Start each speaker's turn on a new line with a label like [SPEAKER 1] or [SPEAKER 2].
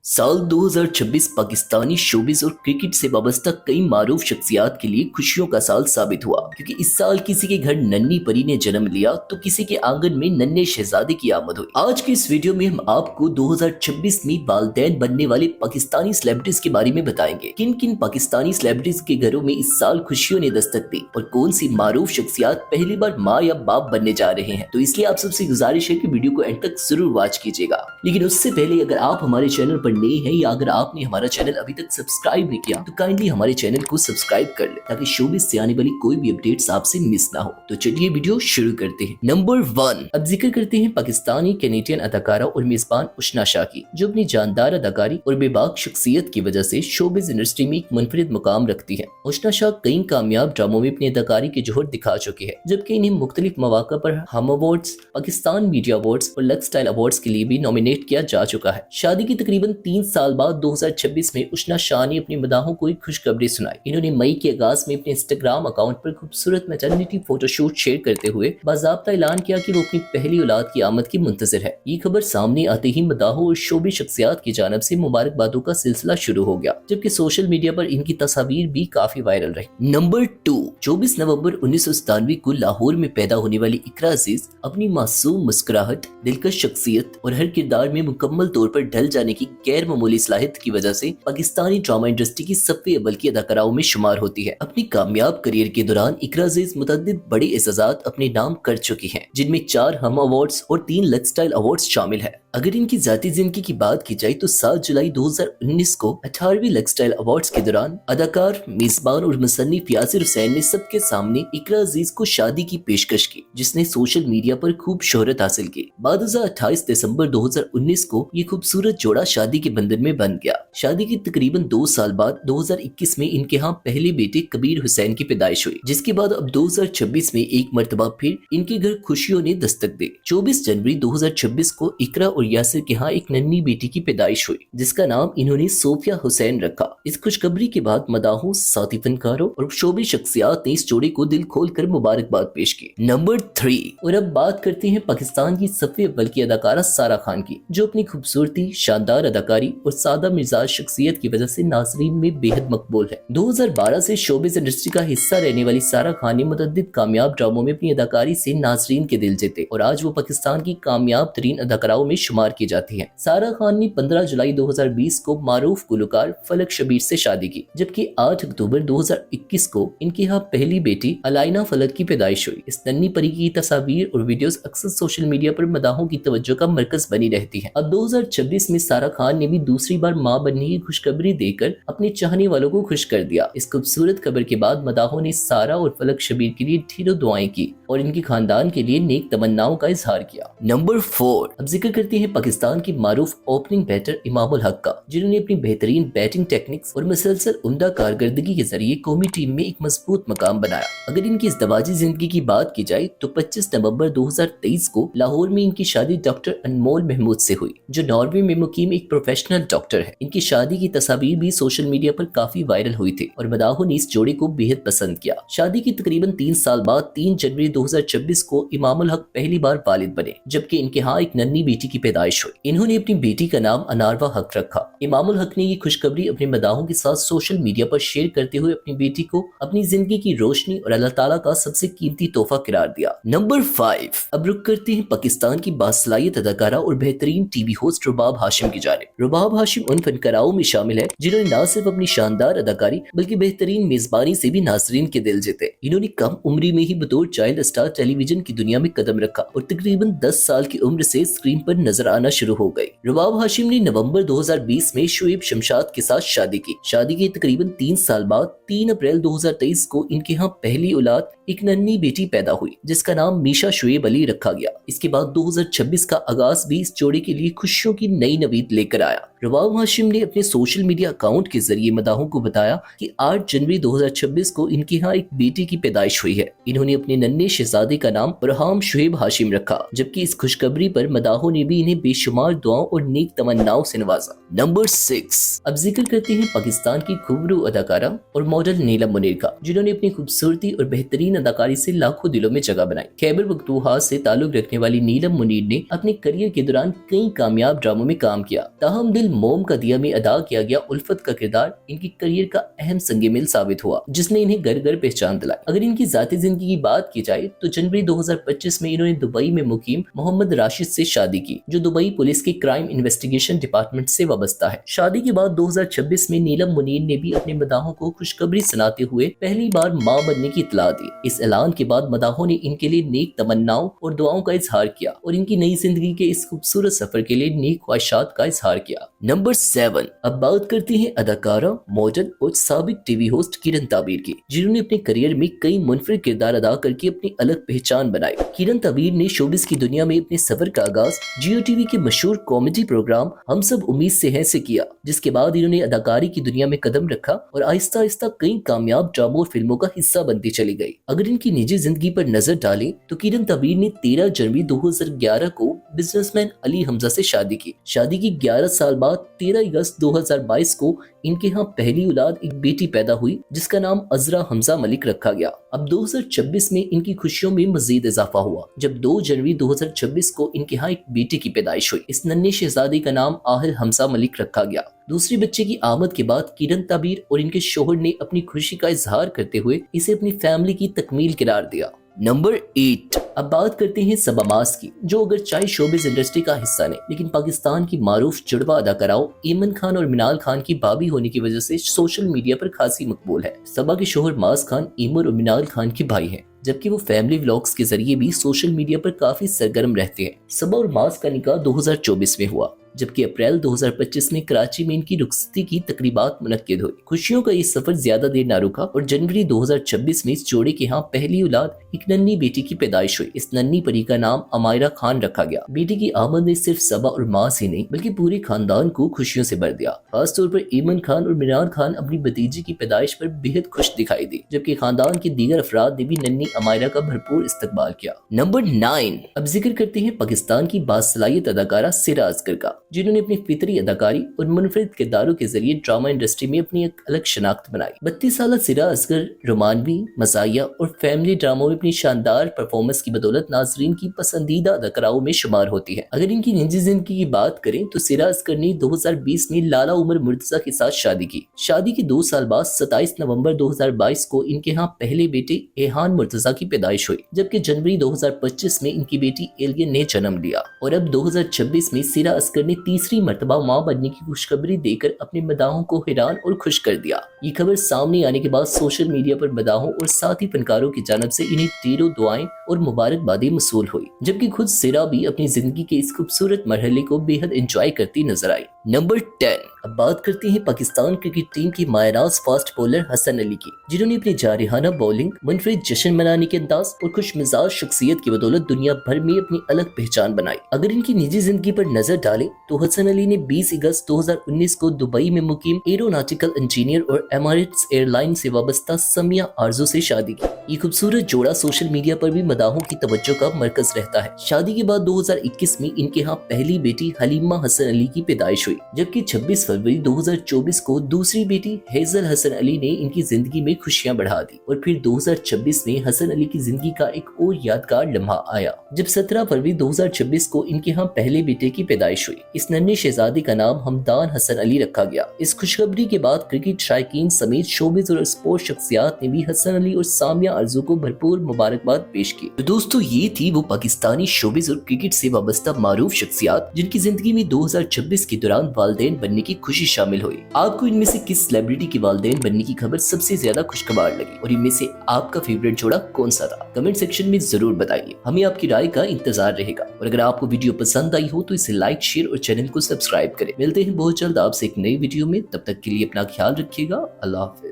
[SPEAKER 1] साल 2026 पाकिस्तानी शोबिस और क्रिकेट से वाबस्ता कई मारूफ शख्सियात के लिए खुशियों का साल साबित हुआ, क्योंकि इस साल किसी के घर नन्ही परी ने जन्म लिया तो किसी के आंगन में नन्हे शहजादे की आमद हुई। आज के इस वीडियो में हम आपको 2026 में वालिदैन बनने वाले पाकिस्तानी सेलिब्रिटीज के बारे में बताएंगे। किन किन पाकिस्तानी सेलिब्रिटीज के घरों में इस साल खुशियों ने दस्तक दी और कौन सी मारूफ शख्सियात पहली बार माँ या बाप बनने जा रहे हैं। तो इसलिए आप सबसे गुजारिश है कि वीडियो को एंड तक जरूर वॉच कीजिएगा। लेकिन उससे पहले अगर आप हमारे चैनल पर नए हैं या अगर आपने हमारा चैनल अभी तक सब्सक्राइब नहीं किया तो काइंडली हमारे चैनल को सब्सक्राइब कर ले, ताकि शोबिस से आने वाली कोई भी अपडेट्स आपसे मिस ना हो। तो चलिए वीडियो शुरू करते हैं। नंबर 1, अब जिक्र करते हैं पाकिस्तानी कैनेडियन अदाकारा और मेजबान उशना शाह की, जो अपनी जानदार अदाकारी और बेबाक शख्सियत की वजह से शोबिस इंडस्ट्री में एक मुनफरिद मुकाम रखती है। उशना शाह कई कामयाब ड्रामों में अपनी अदाकारी की जोहर दिखा चुकी है, जबकि इन्हें मुख्तलिफ मौका पर हम अवार्ड्स, पाकिस्तान मीडिया अवार्ड्स और लक्स स्टाइल अवार्ड्स के लिए भी नॉमिनेट किया जा चुका है। शादी की तकरीबन 3 साल बाद 2026 में उशना शाह ने अपनी मदाहों को एक खुशखबरी सुनाई। इन्होंने मई के आगाज में अपने इंस्टाग्राम अकाउंट पर खूबसूरत मैटरनिटी फोटोशूट शेयर करते हुए बाज़ाब्ता ऐलान किया कि वो अपनी पहली औलाद की आमद की मुंतज़िर है। ये खबर सामने आते ही मदाहों और शोबी शख्सियात की जानिब से मुबारकबादों का सिलसिला शुरू हो गया, जबकि सोशल मीडिया पर इनकी तस्वीर भी काफी वायरल रही। नंबर 2, 24 नवंबर 1997 को लाहौर में पैदा होने वाली इकरा अजीज अपनी मासूम मुस्कुराहट, दिलकश शख्सियत और हर किरदार में मुकम्मल तौर पर ढल जाने की गैर मामूली सलाहियत की वजह से पाकिस्तानी ड्रामा इंडस्ट्री की सफ़े अव्वल की अदाकाराओं में शुमार होती है। अपनी कामयाब करियर के दौरान इकरा अजीज मुतअद्दिद बड़े एजाज़ात अपने नाम कर चुकी हैं, जिनमें 4 हम अवार्ड्स और 3 लक्स स्टाइल अवार्ड्स शामिल है। अगर इनकी जाती जिंदगी की बात की जाए तो 7 जुलाई 2019 को 18वीं लक्स स्टाइल अवार्ड्स के दौरान अदाकार, मेजबान और मुसन्निफ यासिर हुसैन ने सबके सामने इकरा अजीज को शादी की पेशकश की, जिसने सोशल मीडिया पर खूब शोहरत हासिल की। बाद 28 दिसंबर 2019 को ये खूबसूरत जोड़ा शादी के बंधन में बंध गया। शादी के तकरीबन 2 साल बाद 2021 में इनके यहाँ पहले बेटे कबीर हुसैन की पैदाइश हुई, जिसके बाद अब 2026 में एक मर्तबा फिर इनके घर खुशियों ने दस्तक दी। 24 जनवरी 2026 को इकरा और यासिर के यहाँ एक नन्ही बेटी की पैदाइश हुई, जिसका नाम इन्होंने सोफिया हुसैन रखा। इस खुशखबरी के बाद मदाहों, साथी फनकारों और शोबी शख्सियात ने इस जोड़े को दिल खोल कर मुबारकबाद पेश की। नंबर 3, और अब बात करते हैं पाकिस्तान की सफ़े अव्वल की अदाकारा सारा खान की, जो अपनी खूबसूरती, शानदार अदाकारी और सादा मिजाज शख्सियत की वजह से नाज़रीन में बेहद मकबूल है। 2012 से शोबिस इंडस्ट्री का हिस्सा रहने वाली सारा खान ने मुतअद्दिद कामयाब ड्रामों में अपनी अदाकारी से नाज़रीन के दिल जीते और आज वो पाकिस्तान की कामयाब तरीन अदाकाराओं में शुमार की जाती है। सारा खान ने 15 जुलाई 2020 को मारूफ गुलकार फलक शबीर से शादी की, जबकि 8 अक्टूबर 2021 को इनके यहाँ पहली बेटी अलाइना फलक की पैदाइश हुई। इस नन्ही परी की तस्वीर और वीडियोस अक्सर सोशल मीडिया पर मदाहों की तवज्जो का मरकज बनी रहती है। अब 2026 में सारा खान ने भी दूसरी बार मां बनने की खुशखबरी देकर अपने चाहने वालों को खुश कर दिया। इस खूबसूरत खबर के बाद मदाहों ने सारा और फलक शबीर के लिए ढेरों दुआएं की और इनके खानदान के लिए नेक तमन्नाओं का इजहार किया। नंबर 4, अब जिक्र करते हैं पाकिस्तान की मारूफ ओपनिंग बैटर इमामुल हक का, जिन्होंने अपनी बेहतरीन बैटिंग टेक्निक्स और मुसलसल उम्दा कारकर्दगी के जरिए कौमी टीम में एक मजबूत मकाम बनाया। अगर इनकी इज़दवाजी जिंदगी की बात की जाए तो 25 नवंबर 2023 को लाहौर में इनकी शादी डॉक्टर अनमोल महमूद से हुई, जो नॉर्वे में मुकीम एक प्रोफेशनल डॉक्टर है। इनकी शादी की तस्वीर भी सोशल मीडिया पर काफी वायरल हुई थी और मदाहों ने इस जोड़े को बेहद पसंद किया। शादी की तकरीबन 3 साल बाद 3 जनवरी 2026 को इमामुल हक पहली बार वालिद बने, जबकि इनके यहाँ एक नन्ही बेटी की पैदाइश हुई। इन्होंने अपनी बेटी का नाम अनारवा हक रखा। इमामुल हक ने ये खुशखबरी अपने मदाहों के साथ सोशल मीडिया पर शेयर करते हुए अपनी बेटी को अपनी जिंदगी की रोशनी और अल्लाह ताला का सबसे कीमती तोहफा करार दिया। नंबर 5, अब रुक करते हैं पाकिस्तान की बासलाहियत अदाकारा और बेहतरीन टीवी होस्ट रुबाब हाशिम की जानिब। रुबाब हाशिम उन फनकाराओं में शामिल है जिन्होंने न सिर्फ अपनी शानदार अदाकारी बल्कि बेहतरीन मेजबानी से भी नाज़रीन के दिल जीते। इन्होंने कम उम्री में ही बतौर चाइल्ड स्टार टेलीविजन की दुनिया में कदम रखा और तकरीबन 10 साल की उम्र से स्क्रीन पर नजर आना शुरू हो गई। रुबाब हाशिम ने नवंबर 2020 में शुएब शमशाद के साथ शादी की। शादी के तकरीबन 3 साल बाद 3 अप्रैल 2023 को इनके यहाँ पहली औलाद एक नन्ही बेटी पैदा हुई, जिसका नाम मीशा शुएब अली रखा गया। इसके बाद 2026 का आगाज भी इस जोड़े के लिए खुशियों की नई नवीद लेकर आया। रुबाब हाशिम ने अपने सोशल मीडिया अकाउंट के जरिए मदाहों को बताया कि 8 जनवरी 2026 को इनके यहाँ एक बेटी की पैदाइश हुई है। इन्होंने अपने नन्हे शहजादे का नाम बरहाम शुएब हाशिम रखा, जबकि इस खुशखबरी पर मदाहों ने भी इन्हें बेशुमार दुआओं और नेक तमन्नाओं से नवाजा। नंबर 6, अब जिक्र करते हैं पाकिस्तान की खूबरू अदाकारा और मॉडल नीलम मुनीर का, जिन्होंने अपनी खूबसूरती और बेहतरीन अदाकारी से लाखों दिलों में जगह बनाई। खैबर पख्तूनख्वा से ताल्लुक रखने वाली नीलम मुनीर ने अपने करियर के दौरान कई कामयाब ड्रामों में काम किया। ताहम दिल सीरियल मोम का दिया में अदा किया गया उल्फत का किरदार इनकी करियर का अहम संग मील साबित हुआ, जिसने इन्हें घर घर पहचान दिलाई। अगर इनकी जाती जिंदगी की बात की जाए तो जनवरी 2025 में इन्होंने दुबई में मुकीम मोहम्मद राशिद से शादी की, जो दुबई पुलिस के क्राइम इन्वेस्टिगेशन डिपार्टमेंट से वाबस्ता है। शादी के बाद 2026 में नीलम मुनीर ने भी अपने मदाहों को खुशखबरी सुनाते हुए पहली बार मां बनने की इत्तला दी। इस ऐलान के बाद मदाहों ने इनके लिए नेक तमन्नाओं और दुआओं का इजहार किया और इनकी नई जिंदगी के इस खूबसूरत सफर के लिए नेक ख्वाहिशात का इजहार किया। नंबर 7, अब बात करते हैं अदाकारा, मॉडल और साबिक टीवी होस्ट किरण ताबीर की, जिन्होंने अपने करियर में कई मुनफरिद किरदार अदा करके अपनी अलग पहचान बनाई। किरण ताबीर ने शोबिस की दुनिया में अपने सफर का आगाज जियो टीवी के मशहूर कॉमेडी प्रोग्राम हम सब उम्मीद से हैं से किया, जिसके बाद इन्होंने अदाकारी की दुनिया में कदम रखा और आहिस्ता आहिस्ता कई कामयाब ड्रामों और फिल्मों का हिस्सा बनती चली गई। अगर इनकी निजी जिंदगी पर नजर डालें तो किरण ताबीर ने 13 जनवरी 2011 को बिजनेसमैन अली हमजा से शादी की। शादी की 11 साल बाद 13 अगस्त 2022 को इनके यहाँ पहली औलाद एक बेटी पैदा हुई, जिसका नाम अजरा हमजा मलिक रखा गया। अब 2026 में इनकी खुशियों में मजीद इजाफा हुआ, जब 2 जनवरी 2026 को इनके यहाँ एक बेटी की पैदाइश हुई। इस नन्हे शहजादी का नाम आहिल हमजा मलिक रखा गया। दूसरे बच्चे की आमद के बाद किरण ताबीर और इनके शोहर ने अपनी खुशी का इजहार करते हुए इसे अपनी फैमिली की तकमील करार दिया। नंबर 8, अब बात करते हैं सबा मास की, जो अगर चाहे शोबिज इंडस्ट्री का हिस्सा नहीं, लेकिन पाकिस्तान की मारूफ जुड़वा अदाकाराओं ईमन खान और मिनाल खान की भाभी होने की वजह से सोशल मीडिया पर खासी मकबूल है। सबा के शोहर मास खान ईमन और मिनाल खान के भाई हैं, जबकि वो फैमिली व्लॉग्स के जरिए भी सोशल मीडिया पर काफी सरगर्म रहते हैं। सबा और मास का निकाह 2024 में हुआ, जबकि अप्रैल 2025 में कराची में इनकी रुखसती की तकरीबात मुनक्किद हुई। खुशियों का ये सफर ज्यादा देर न रुका और जनवरी 2026 में इस जोड़े के यहाँ पहली औलाद एक नन्ही बेटी की पैदाइश हुई। इस नन्ही परी का नाम अमायरा खान रखा गया। बेटी की आमद ने सिर्फ सबा और मास ही नहीं बल्कि पूरे खानदान को खुशियों से भर दिया। खासतौर पर ईमन खान और मिनाल खान अपनी भतीजी की पैदाइश पर बेहद खुश दिखाई दी, जबकि खानदान के दीगर अफराद ने भी नन्ही अमायरा का भरपूर इस्तकबाल किया। नंबर 9, अब जिक्र करते हैं पाकिस्तान की बासलाहियत अदाकारा सिरा असगर का, जिन्होंने अपनी फितरी अदाकारी और मुनफरिद किरदारों के जरिए ड्रामा इंडस्ट्री में अपनी एक अलग शनाख्त बनाई। 32 साल सिरा असगर रोमानवी, मज़ाहिया और फैमिली ड्रामों में अपनी शानदार परफॉर्मेंस की बदौलत नाजरीन की पसंदीदा अदाकाराओं में शुमार होती है। अगर इनकी निजी जिंदगी की बात करें तो सिरा असगर ने 2020 में लाला उमर मुर्तजा के साथ शादी की। शादी के 2 साल बाद 27 नवंबर 2022 को इनके यहाँ पहले बेटे एहान मुर्तजा की पैदाइश हुई, जबकि जनवरी 2025 में इनकी बेटी एलियन ने जन्म लिया। और अब 2026 में सिरा असगर ने तीसरी मर्तबा मां बनने की खुशखबरी देकर अपने मदाहों को हैरान और खुश कर दिया। ये खबर सामने आने के बाद सोशल मीडिया पर मदाहों और साथी फनकारों की जानब से इन्हें ढेरों दुआएं और मुबारकबादें मसूल हुई, जबकि खुद सिरा भी अपनी जिंदगी के इस खूबसूरत मरहले को बेहद एंजॉय करती नजर आई। नंबर 10, अब बात करते हैं पाकिस्तान क्रिकेट टीम के मायनाज फास्ट बॉलर हसन अली की, जिन्होंने अपनी जारिहाना बॉलिंग, मुनफरिद जश्न मनाने के अंदाज और खुश मिजाज शख्सियत की बदौलत दुनिया भर में अपनी अलग पहचान बनाई। अगर इनकी निजी जिंदगी पर नजर डालें तो हसन अली ने 20 अगस्त 2019 को दुबई में मुकीम एरोनॉटिकल इंजीनियर और एमिरेट्स एयरलाइन से वाबस्ता समिया आरजू से शादी की। ये खूबसूरत जोड़ा सोशल मीडिया पर भी मदाहों की तवज्जो का मरकज रहता है। शादी के बाद 2021 में इनके यहाँ पहली बेटी हलीमा हसन अली की पैदाइश हुई, जबकि 26 फरवरी 2024 को दूसरी बेटी हेजल हसन अली ने इनकी जिंदगी में खुशियां बढ़ा दी। और फिर 2026 में हसन अली की जिंदगी का एक और यादगार लम्हा आया, जब 17 फरवरी 2026 को इनके यहाँ पहले बेटे की पैदाइश हुई। इस नन्हे शहजादे का नाम हमदान हसन अली रखा गया। इस खुशखबरी के बाद क्रिकेट शायकीन समेत शोबिज और स्पोर्ट्स शख्सियात ने भी हसन अली और सामिया आरजू को भरपूर मुबारकबाद पेश की। तो दोस्तों, ये थी वो पाकिस्तानी शोबिज और क्रिकेट से वाबस्ता मारूफ शख्सियात जिनकी जिंदगी में 2026 के दौरान वालिदैन बनने की खुशी शामिल हुई। आपको इनमें से किस सेलिब्रिटी की वालिदैन बनने की खबर सबसे ज्यादा खुशगवार लगी और इनमें से आपका फेवरेट जोड़ा कौन सा था? कमेंट सेक्शन में जरूर बताइए, हमें आपकी राय का इंतजार रहेगा। और अगर आपको वीडियो पसंद आई हो तो इसे लाइक, शेयर और चैनल को सब्सक्राइब करें। मिलते हैं बहुत जल्द आपसे एक नई वीडियो में, तब तक के लिए अपना ख्याल रखिएगा। अल्लाह हाफिज।